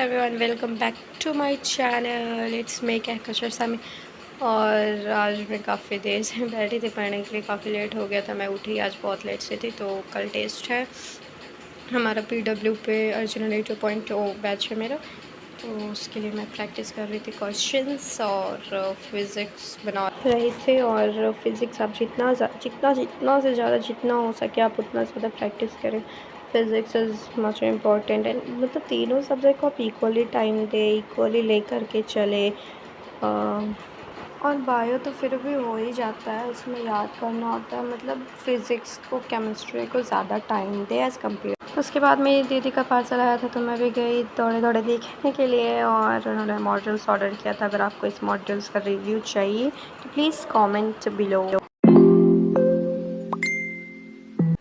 Everyone, welcome back to my channel. It's me Kahkashar Sami. और आज मैं काफ़ी देर से बैठी थी पढ़ने के लिए, काफ़ी लेट हो गया था। मैं उठी आज बहुत लेट से थी। तो कल टेस्ट है हमारा PW पे, अर्जुन 2.0 बैच है मेरा। तो उसके लिए मैं प्रैक्टिस कर रही थी क्वेश्चंस और फिज़िक्स बना रही थी। और फिज़िक्स आप जितना जितना से ज़्यादा जितना हो सके आप उतना ज़्यादा प्रैक्टिस करें। फिज़िक्स इज़ मच इम्पॉर्टेंट है, मतलब तीनों सब्जेक्ट को आप इक्वली टाइम दे, इक्वली ले करके चले। और बायो तो फिर भी हो ही जाता है, उसमें याद करना होता है। मतलब फ़िज़िक्स को, केमिस्ट्री को ज़्यादा टाइम दे एज़ कम्पेयर। उसके बाद मेरी दीदी का पार्सल आया था तो मैं भी गई दौड़े दौड़े देखने के लिए, और उन्होंने मॉड्यूल्स ऑर्डर किया था। अगर आपको इस मॉड्यूल्स का रिव्यू चाहिए तो प्लीज़ कमेंट बिलो।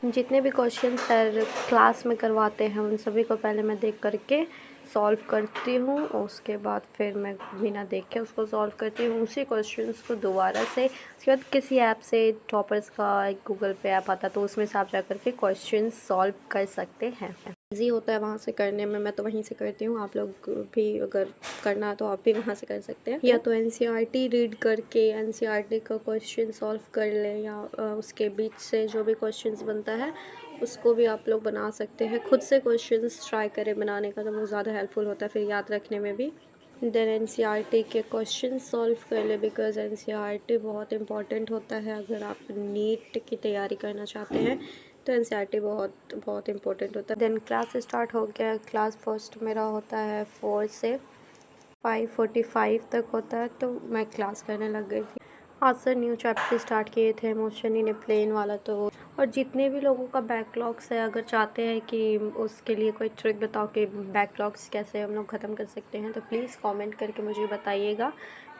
जितने भी क्वेश्चन सर क्लास में करवाते हैं उन सभी को पहले मैं देख करके सॉल्व करती हूँ। उसके बाद फिर मैं बिना देखे उसको सॉल्व करती हूँ उसी क्वेश्चंस को दोबारा से। उसके बाद किसी ऐप से, टॉपर्स का एक गूगल पे ऐप आता है तो उसमें से आप जा करके क्वेश्चन सॉल्व कर सकते हैं। ईजी होता है वहाँ से करने में, मैं तो वहीं से करती हूँ। आप लोग भी अगर करना है तो आप भी वहाँ से कर सकते हैं। या तो NCERT रीड करके NCERT का क्वेश्चन सॉल्व कर लें, या उसके बीच से जो भी क्वेश्चंस बनता है उसको भी आप लोग बना सकते हैं। खुद से क्वेश्चंस ट्राई करें बनाने का, तो वो ज़्यादा हेल्पफुल होता है फिर याद रखने में भी। देन NCERT के क्वेश्चन सॉल्व कर ले, बिकॉज NCERT बहुत इंपॉर्टेंट होता है। अगर आप नीट की तैयारी करना चाहते हैं तो NCERT बहुत बहुत इंपॉर्टेंट होता है। देन क्लास स्टार्ट हो गया। क्लास फर्स्ट मेरा होता है 4 से 5:45 तक होता है, तो मैं क्लास करने लग गई थी। आज से न्यू चैप्टर स्टार्ट किए थे, मोशन इन प्लेन वाला। तो और जितने भी लोगों का बैकलॉग्स है, अगर चाहते हैं कि उसके लिए कोई ट्रिक बताओ कि बैकलॉग्स कैसे हम लोग ख़त्म कर सकते हैं, तो प्लीज़ कमेंट करके मुझे बताइएगा।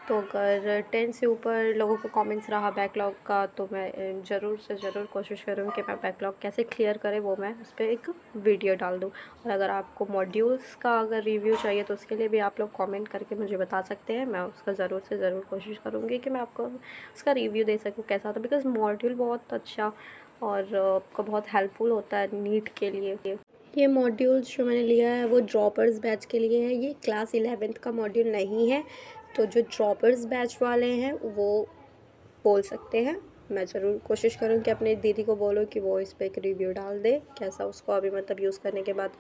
तो अगर 10 से ऊपर लोगों को कमेंट्स रहा बैकलॉग का, तो मैं ज़रूर से ज़रूर कोशिश करूँगी कि मैं बैकलॉग कैसे क्लियर करें वो मैं उस पर एक वीडियो डाल दूँ। और अगर आपको मॉड्यूल्स का अगर रिव्यू चाहिए तो उसके लिए भी आप लोग कमेंट करके मुझे बता सकते हैं। मैं उसका ज़रूर से ज़रूर कोशिश करूँगी कि मैं आपको उसका रिव्यू दे सकूँ कैसा था, बिकॉज़ मॉड्यूल बहुत अच्छा और आपको बहुत हेल्पफुल होता है नीट के लिए। ये मॉड्यूल्स जो मैंने लिया है वो ड्रॉपर्स बैच के लिए है। ये क्लास 11th का मॉड्यूल नहीं है, तो जो ड्रॉपर्स बैच वाले हैं वो बोल सकते हैं। मैं ज़रूर कोशिश करूँ कि अपनी दीदी को बोलूँ कि वो इस पे एक रिव्यू डाल दे, कैसा उसको अभी मतलब यूज़ करने के बाद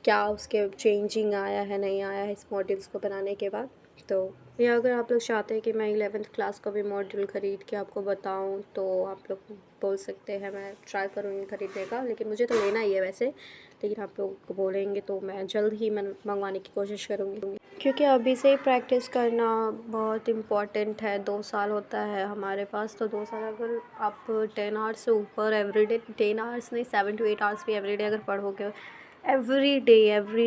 क्या उसके चेंजिंग आया है, नहीं आया है इस मॉड्यूल्स को बनाने के बाद। तो या अगर आप लोग चाहते हैं कि मैं 11th क्लास का भी मॉड्यूल ख़रीद के आपको बताऊं, तो आप लोग बोल सकते हैं। मैं ट्राई करूँगी ख़रीदने का, लेकिन मुझे तो लेना ही है वैसे। लेकिन आप लोग बोलेंगे तो मैं जल्द ही मैं मंगवाने की कोशिश करूँगी, क्योंकि अभी से ही प्रैक्टिस करना बहुत इम्पॉर्टेंट है। 2 साल होता है हमारे पास, तो 2 साल अगर आप 10 आवर्स से ऊपर एवरीडे, 10 आवर्स नहीं 7 to 8 आवर्स भी एवरीडे अगर पढ़ोगे एवरी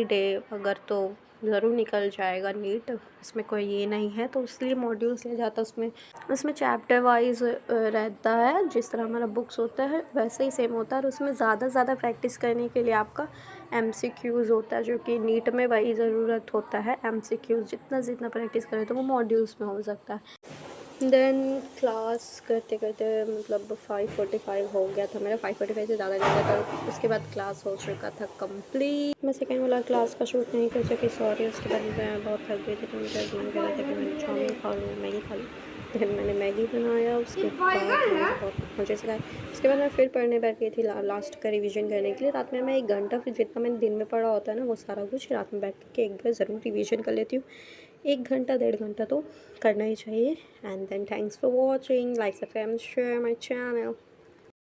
डे अगर, तो ज़रूर निकल जाएगा नीट। इसमें कोई ये नहीं है, तो इसलिए मॉड्यूल्स ले जाता उसमें चैप्टर वाइज रहता है। जिस तरह हमारा बुक्स होता है वैसे ही सेम होता है, और उसमें ज़्यादा प्रैक्टिस करने के लिए आपका MCQs होता है, जो कि नीट में वही ज़रूरत होता है। MCQs जितना प्रैक्टिस करें तो वो मॉड्यूल्स में हो सकता है। देन क्लास करते करते मतलब 5:45 हो गया था मेरा, 5:45 से ज़्यादा हो गया था। उसके बाद क्लास हो चुका था कंप्लीट। मैं सेकेंड वाला क्लास का शूट नहीं कर सकी, सॉरी। उसके बाद मैं बहुत थक गई थी, तो मुझे मन कर रहा था कि मैं चाउमीन खा लूँ, मैगी खा लूँ। देन मैंने मैगी बनाया, उसके बाद मैंने बहुत मज़े से खाया। उसके बाद मैं फिर पढ़ने बैठ गई थी लास्ट का रिवीजन करने के लिए। रात में मैं 1 घंटा, फिर जितना मैंने दिन में पढ़ा होता है ना वो सारा कुछ रात में बैठ के एक बार ज़रूर रिवीजन कर लेती हूँ। 1 घंटा 1.5 घंटा तो करना ही चाहिए। And then thanks for watching, like subscribe share my channel.